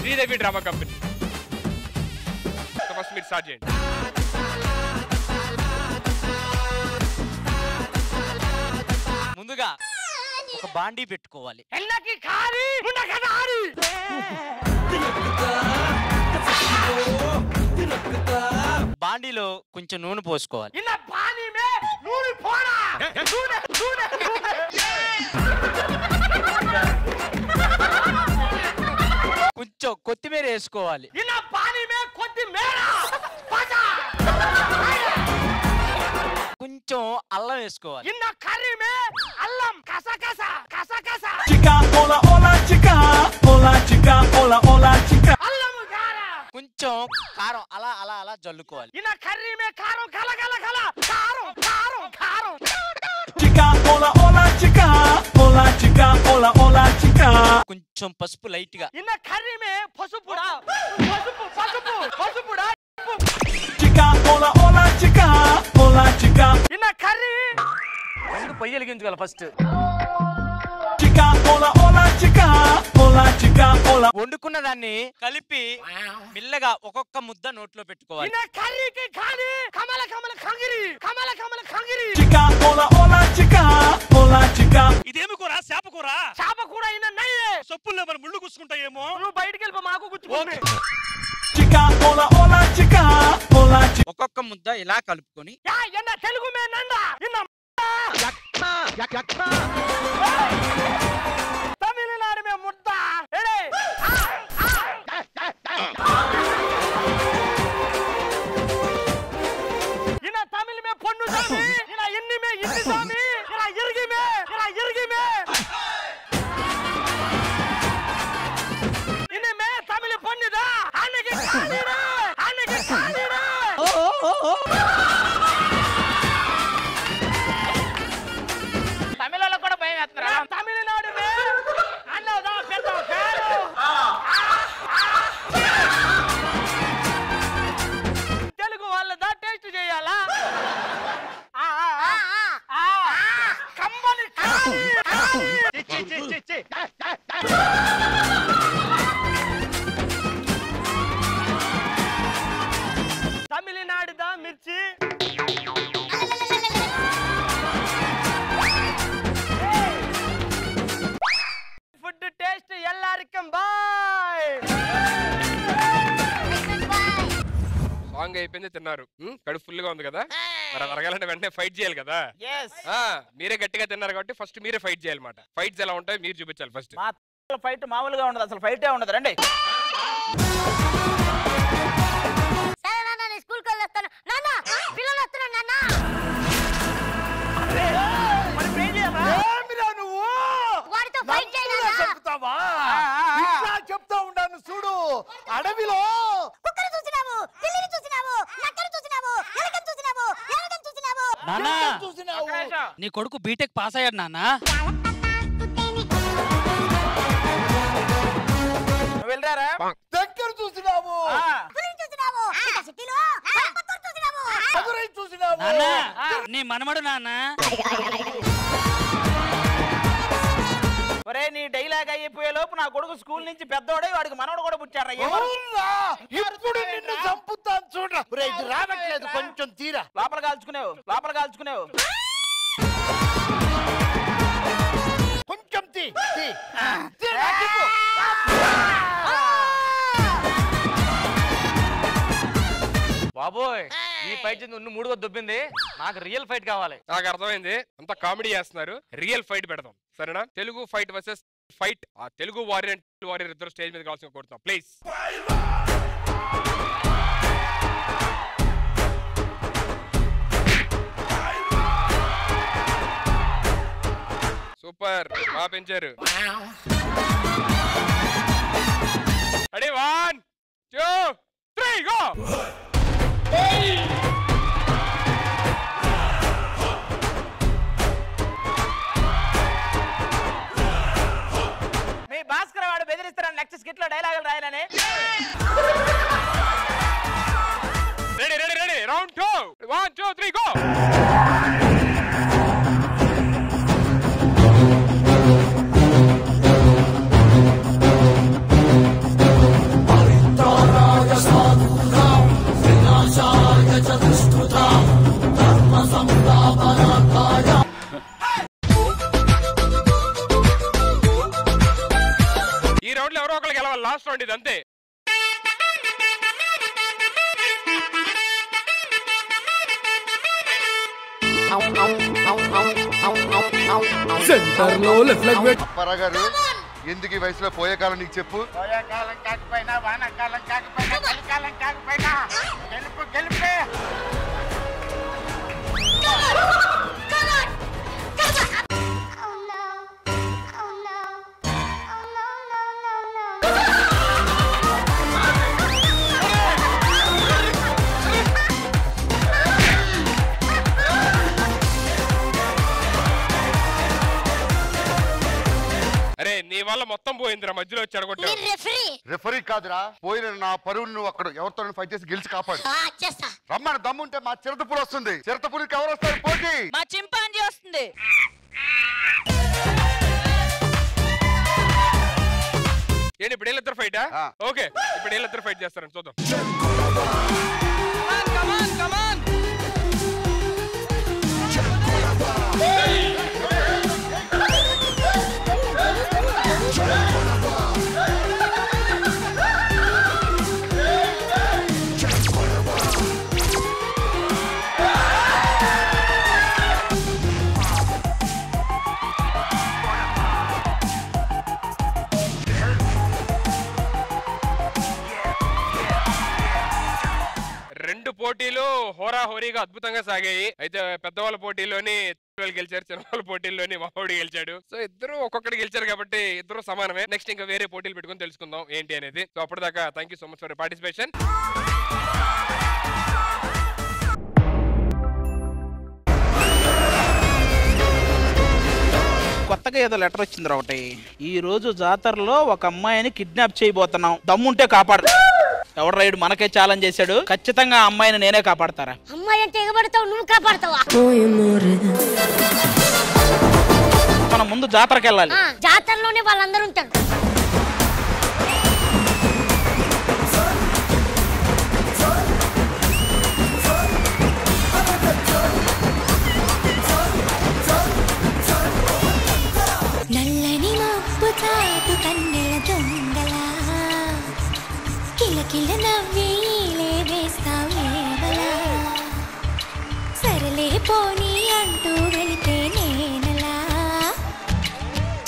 Sridevi drama company. First మీరు start చేయండి. ముందుగా ఒక బాండీ పెట్టుకోవాలి. బాండీలో కొంచెం నూనె పోసుకోవాలి. కొంచెం కొత్తిమీర వేసుకోవాలి. కొంచెం అల్లం వేసుకోవాలి. కొంచెం కారం అలా అలా అలా జల్లుకోవాలి. కొంచెం పసుపు లైట్ గా. పొయ్యి వెలిగించుకోవాలి ఫస్ట్. వండుకున్న దాన్ని కలిపి మెల్లగా ఒక్కొక్క ముద్ద నోట్లో పెట్టుకోవాలి. ఇదేమి కూర? చేప కూర. సొప్పుల్లో మరి ముళ్ళు కూసుకుంటాయేమో. నువ్వు బయటికి వెళ్ళి మాకు ఒక్కొక్క ముద్ద ఇలా కలుపుకొని తెలుగు తమిళనాడు మే ముద్ద తమిళ మే పొన్ను సామి ఇన్ని మే ఇన్ని సామి ఇరిగి మే ఇన్ని మే తమిళ పొన్నుదా అన్నకి కాలిరా తమిళలో కూడా భయం వేస్తున్నారా? తమిళనాడు మే అన్నదా పెద్ద పేరు. తెలుగు వాళ్ళదా టేస్ట్ చేయాలా? కమ్మని తమిళనాడుదా మిర్చి. ఫుడ్ టేస్ట్ ఎల్లారికం బాయ్. సాంగ్ అయిపోయింది, తిన్నారు, కడుపు ఫుల్ గా ఉంది కదా. మరి అరగాలంటే వెంటనే ఫైట్ చేయాలి కదా. మీరే గట్టిగా తిన్నారు కాబట్టి ఫస్ట్ మీరే ఫైట్ చేయాలన్నమాట. ఫైట్స్ ఎలా ఉంటాయో మీరు చూపించాలి ఫస్ట్. ఫైట్ మామూలుగా ఉండదు, అసలు ఫైటే ఉండదు. రండి. చెప్తా ఉన్నాను చూడు, అడవిలో నీ కొడుకు బీటెక్ పాస్ అయ్యాడు నాన్న. వెళ్ళారా? దగ్గర చూసినావు, నీ మనమడు నాన్న. ఒరే నీ డైలాగ్ అయిపోయే లోపు నా కొడుకు స్కూల్ నుంచి పెద్దోడే, వాడికి మనవడు కూడా పుట్టారా? ఇప్పుడు నిన్ను చంపుతాను చూడరా. ఇది రావట్లేదు, కొంచెం తీరా. లోపల కాల్చుకునేవు కొంచెం తీ. బాబోయ్, ఈ ఫైట్ నువ్వు 3గా దొబ్బింది. నాకు రియల్ ఫైట్ కావాలి. నాకు అర్థమైంది, అంత కామెడీ చేస్తున్నారు. రియల్ ఫైట్ పెడదాం సరేనా? Telugu fight versus fight. ఆ తెలుగు వారియర్ ఇద్దరు స్టేజ్ మీద కావాల్సిన కొడతాం ప్లీజ్. సూపర్, బాగా పెంచారు. Ready 1 2 3 go. మీ భాస్కర్ వాడు బెదిరిస్తారని నెక్స్ట్ స్కిట్ లో డైలాగులు రాయాలని. Ready round 2 1 2 3 go. లేదు అంతే. పరాగారు ఎందుకు ఈ వయసులో పోయే కాలం నీకు చెప్పు. పోయే కాలం కాకపోయినా వానాకాలం కాకపోయినా చలికాలం కాకపోయినా గెలుపు గెలుపే. అరే నీ వల్ల మొత్తం పోయిందిరా, మధ్యలో వచ్చి అడగొట్టావు. రెఫరీ కాదురా, పోయిన నా పరువును నువ్వు అక్కడ ఎవరితో ఫైట్ చేసి గెలిచి కాపాడు. రమ్మని దమ్ముంటే మా చిరతపులి వస్తుంది. చిరతపులికి ఎవరు వస్తారు పోటీ? మా చింపాంజీ వస్తుంది. ఏంటి ఇప్పుడు వీళ్ళిద్దరు ఫైటా? ఓకే, ఇప్పుడు వీళ్ళిద్దరు ఫైట్ చేస్తారని చూద్దాం. రెండు పోటీలు హోరాహోరీగా అద్భుతంగా సాగాయి. అయితే పెద్దవాళ్ళ పోటీలోని గెలిచారు, చిన్నవాళ్ళ పోటీల్లోని మావాడి గెలిచాడు. సో ఇద్దరు ఒక్కొక్కటి గెలిచారు కాబట్టి ఇద్దరు సమానమే. నెక్స్ట్ ఇంకా వేరే పోటీలు పెట్టుకుని తెలుసుకుందాం ఏంటి అనేది. సో అప్పటిదాకా thank you so much for participation. కొత్తగా ఏదో లెటర్ వచ్చింది ఒకటి. ఈ రోజు జాతరలో ఒక అమ్మాయిని కిడ్నాప్ చేయబోతున్నాం, దమ్ముంటే కాపాడు. ఎవడు రైడ్ మనకే ఛాలెంజ్ చేశాడు. ఖచ్చితంగా ఆ అమ్మాయిని నేనే కాపాడతారా? అమ్మాయి అంటే ఎగబడతావు, నువ్వు కాపాడతావా? మనం ముందు జాతరకి వెళ్ళాలి. జాతరలోనే వాళ్ళందరూ ఉంటారు. నల్లని మబ్బు చాటు కన్నెల దొంగలా కిలకిల నవ్వేలే వేస్తావేవలా సరలే పోనీ అంటూ వెళితే నేనలా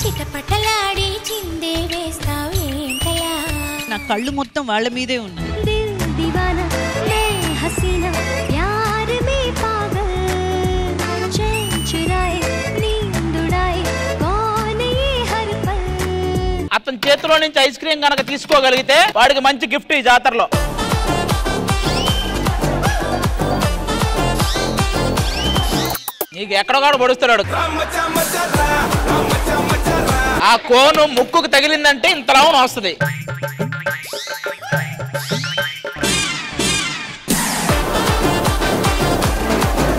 చిటపటలాడి చిందే వేస్తావేంటలా. నా కళ్ళు మొత్తం వాళ్ళ మీదే ఉన్నాయి. దిల్ దివానా మే హసీనా ప్యార్ మే పాగల్ చైన్ చురాయే నీంద్ ఉడాయే కౌన్ యే హర్ పల్. అతని చేతిలో నుంచి ఐస్ క్రీమ్ కనుక తీసుకోగలిగితే వాడికి మంచి గిఫ్ట్ ఈ జాతరలో. నీకు ఎక్కడో కూడా పొడుస్తున్నాడు. ఆ కోను ముక్కుకు తగిలిందంటే ఇంతలా వస్తుంది.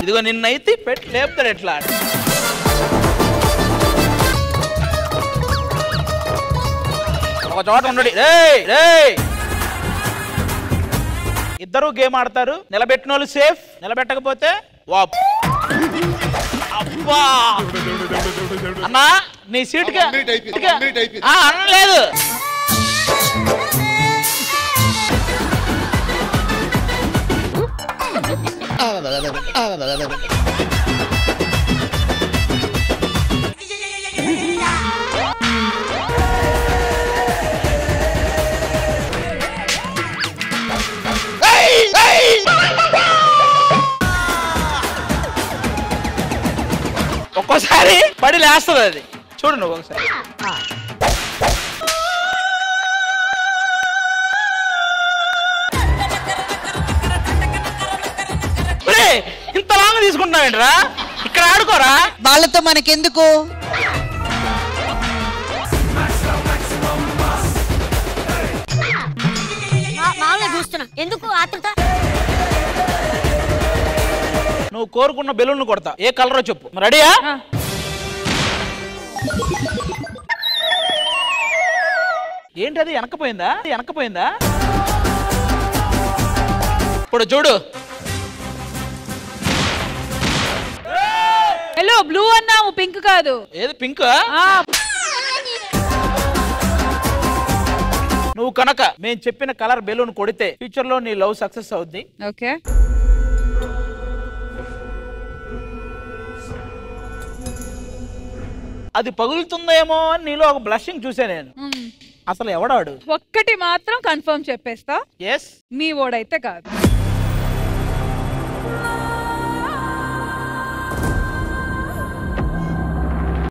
ఇదిగో నిన్నైతే పెట్టి లేపుతాడు ఎట్లా. ఒక చోట ఉండడు. ఇద్దరు గేమ్ ఆడతారు. నిలబెట్టిన వాళ్ళు సేఫ్, నిలబెట్టకపోతే వాప్. అబ్బా అన్నా నీ సీటుకి అనలేదు. ఒక్కోసారి పడి లేస్తుంది అది. చూడు నువ్వు ఒకసారి. ఇంత లాంగ్ తీసుకుంటున్నావేంట్రా? ఇక్కడ ఆడుకోరా. వాళ్ళతో మనకెందుకు? మామూలుగా చూస్తున్నా, ఎందుకు ఆత్రుత? నువ్వు కోరుకున్న బెలూన్ కొడతా. ఏ కలరో చెప్పు. రెడీయా? ఏంటి అది వెనకపోయిందా? వెనకపోయిందా? ఇప్పుడు చూడు. హలో, బ్లూ అన్నావు, పింక్ కాదు. ఏది పింక్? నువ్వు కనుక మేము చెప్పిన కలర్ బెలూన్ కొడితే ఫ్యూచర్ లో నీ లవ్ సక్సెస్ అవుద్ది. ఓకే అది పగులుతుందేమో అని నీలో ఒక బ్లషింగ్ చూసా నేను. అసలు ఎవడాడు? ఒక్కటి మాత్రం కన్ఫర్మ్ చెప్పేస్తా, ఎస్ మీ ఓడైతే కాదు.